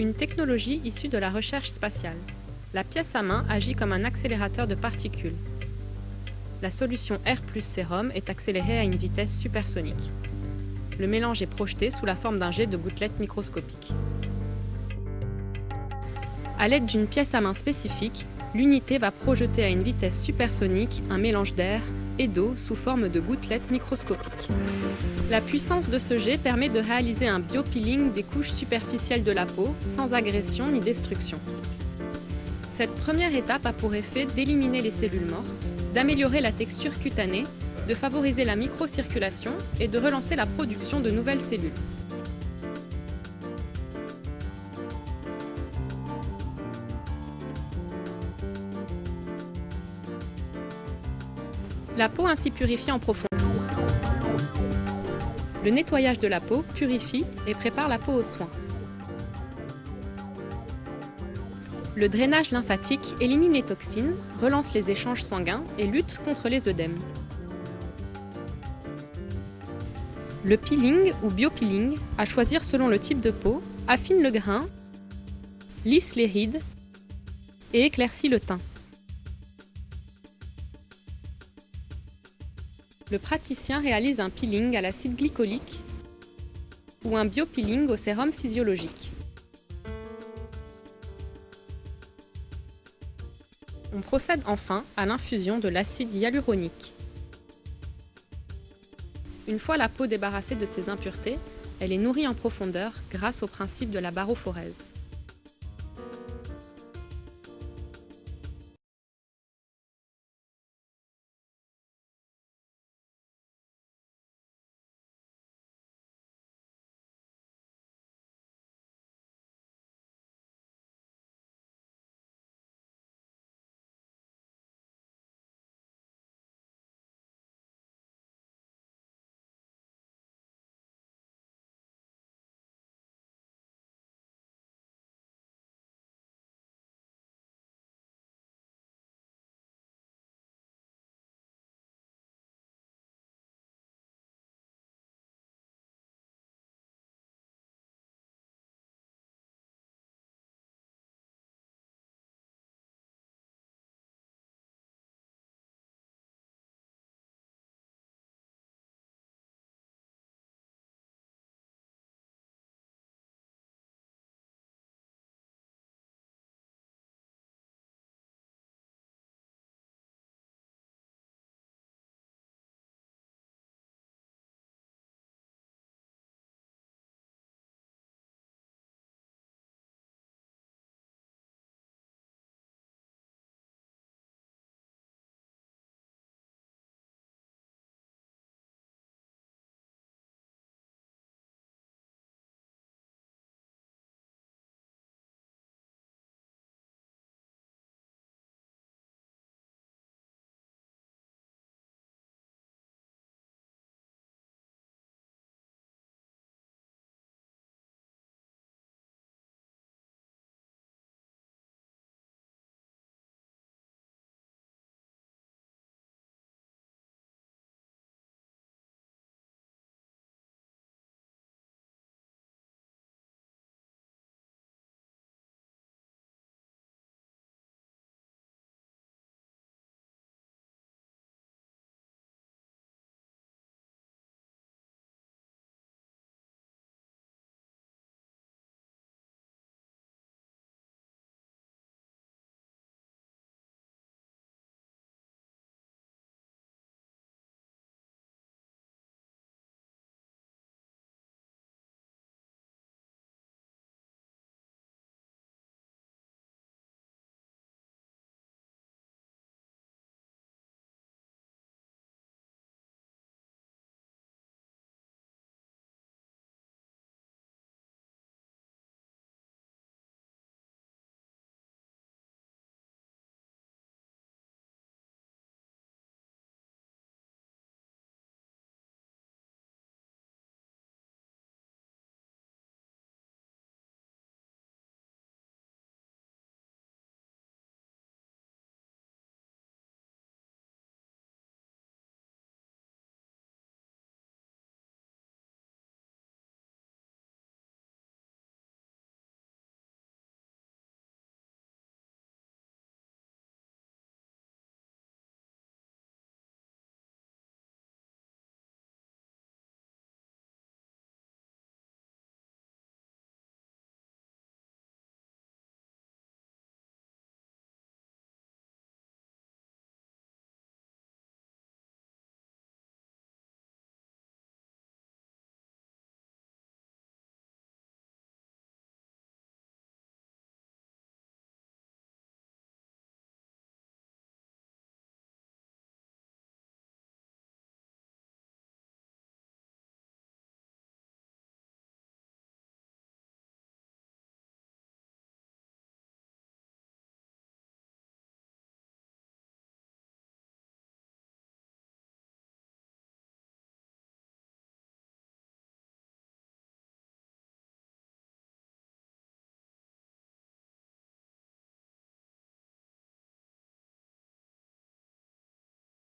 Une technologie issue de la recherche spatiale. La pièce à main agit comme un accélérateur de particules. La solution R plus sérum est accélérée à une vitesse supersonique. Le mélange est projeté sous la forme d'un jet de gouttelettes microscopiques. À l'aide d'une pièce à main spécifique, l'unité va projeter à une vitesse supersonique un mélange d'air et d'eau sous forme de gouttelettes microscopiques. La puissance de ce jet permet de réaliser un biopeeling des couches superficielles de la peau sans agression ni destruction. Cette première étape a pour effet d'éliminer les cellules mortes, d'améliorer la texture cutanée, de favoriser la microcirculation et de relancer la production de nouvelles cellules. La peau ainsi purifiée en profondeur. Le nettoyage de la peau purifie et prépare la peau aux soins. Le drainage lymphatique élimine les toxines, relance les échanges sanguins et lutte contre les œdèmes. Le peeling ou biopeeling, à choisir selon le type de peau, affine le grain, lisse les rides et éclaircit le teint. Le praticien réalise un peeling à l'acide glycolique ou un biopeeling au sérum physiologique. On procède enfin à l'infusion de l'acide hyaluronique. Une fois la peau débarrassée de ses impuretés, elle est nourrie en profondeur grâce au principe de la barophorèse.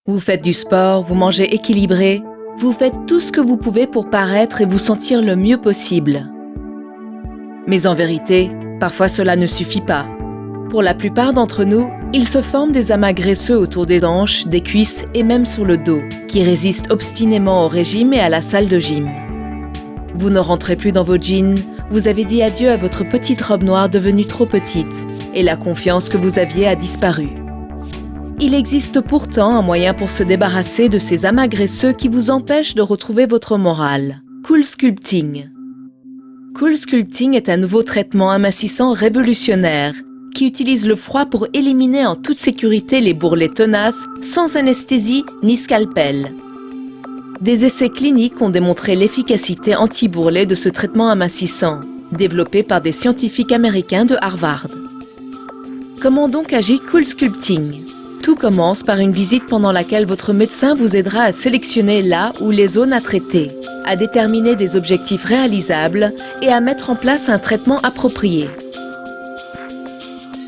Vous faites du sport, vous mangez équilibré, vous faites tout ce que vous pouvez pour paraître et vous sentir le mieux possible. Mais en vérité, parfois cela ne suffit pas. Pour la plupart d'entre nous, il se forme des amas graisseux autour des hanches, des cuisses et même sur le dos, qui résistent obstinément au régime et à la salle de gym. Vous ne rentrez plus dans vos jeans, vous avez dit adieu à votre petite robe noire devenue trop petite, et la confiance que vous aviez a disparu. Il existe pourtant un moyen pour se débarrasser de ces amas graisseux qui vous empêchent de retrouver votre morale. Cool Sculpting. Cool Sculpting est un nouveau traitement amincissant révolutionnaire qui utilise le froid pour éliminer en toute sécurité les bourrelets tenaces sans anesthésie ni scalpel. Des essais cliniques ont démontré l'efficacité anti-bourrelet de ce traitement amincissant, développé par des scientifiques américains de Harvard. Comment donc agit Cool Sculpting ? Tout commence par une visite pendant laquelle votre médecin vous aidera à sélectionner là où les zones à traiter, à déterminer des objectifs réalisables et à mettre en place un traitement approprié.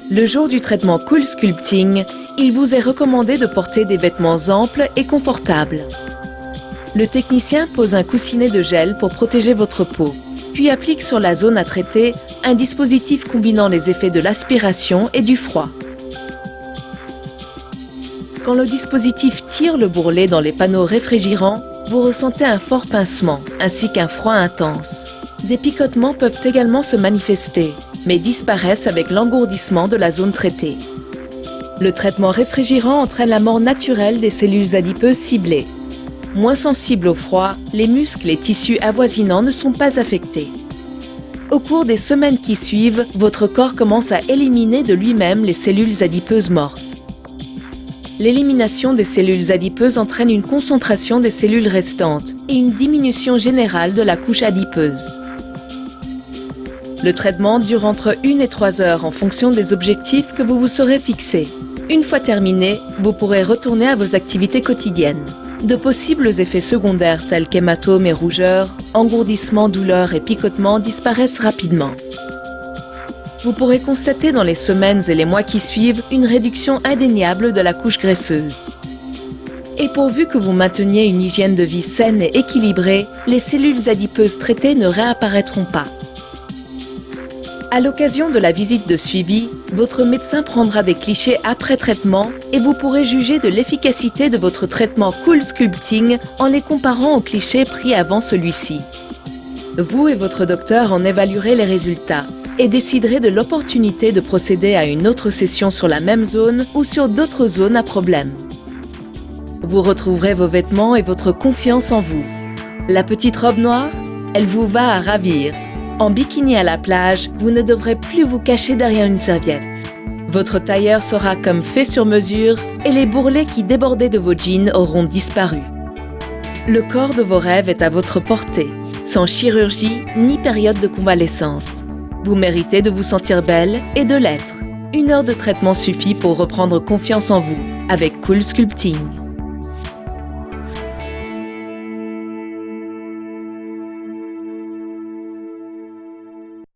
Le jour du traitement Cool Sculpting, il vous est recommandé de porter des vêtements amples et confortables. Le technicien pose un coussinet de gel pour protéger votre peau, puis applique sur la zone à traiter un dispositif combinant les effets de l'aspiration et du froid. Quand le dispositif tire le bourrelet dans les panneaux réfrigérants, vous ressentez un fort pincement ainsi qu'un froid intense. Des picotements peuvent également se manifester, mais disparaissent avec l'engourdissement de la zone traitée. Le traitement réfrigérant entraîne la mort naturelle des cellules adipeuses ciblées. Moins sensibles au froid, les muscles et tissus avoisinants ne sont pas affectés. Au cours des semaines qui suivent, votre corps commence à éliminer de lui-même les cellules adipeuses mortes. L'élimination des cellules adipeuses entraîne une concentration des cellules restantes et une diminution générale de la couche adipeuse. Le traitement dure entre 1 et 3 heures en fonction des objectifs que vous vous serez fixés. Une fois terminé, vous pourrez retourner à vos activités quotidiennes. De possibles effets secondaires tels qu'hématomes et rougeurs, engourdissements, douleurs et picotements disparaissent rapidement. Vous pourrez constater dans les semaines et les mois qui suivent une réduction indéniable de la couche graisseuse. Et pourvu que vous mainteniez une hygiène de vie saine et équilibrée, les cellules adipeuses traitées ne réapparaîtront pas. À l'occasion de la visite de suivi, votre médecin prendra des clichés après traitement et vous pourrez juger de l'efficacité de votre traitement Cool Sculpting en les comparant aux clichés pris avant celui-ci. Vous et votre docteur en évaluerez les résultats et déciderez de l'opportunité de procéder à une autre session sur la même zone ou sur d'autres zones à problème. Vous retrouverez vos vêtements et votre confiance en vous. La petite robe noire, elle vous va à ravir. En bikini à la plage, vous ne devrez plus vous cacher derrière une serviette. Votre tailleur sera comme fait sur mesure et les bourrelets qui débordaient de vos jeans auront disparu. Le corps de vos rêves est à votre portée, sans chirurgie ni période de convalescence. Vous méritez de vous sentir belle et de l'être. 1 heure de traitement suffit pour reprendre confiance en vous avec Cool Sculpting.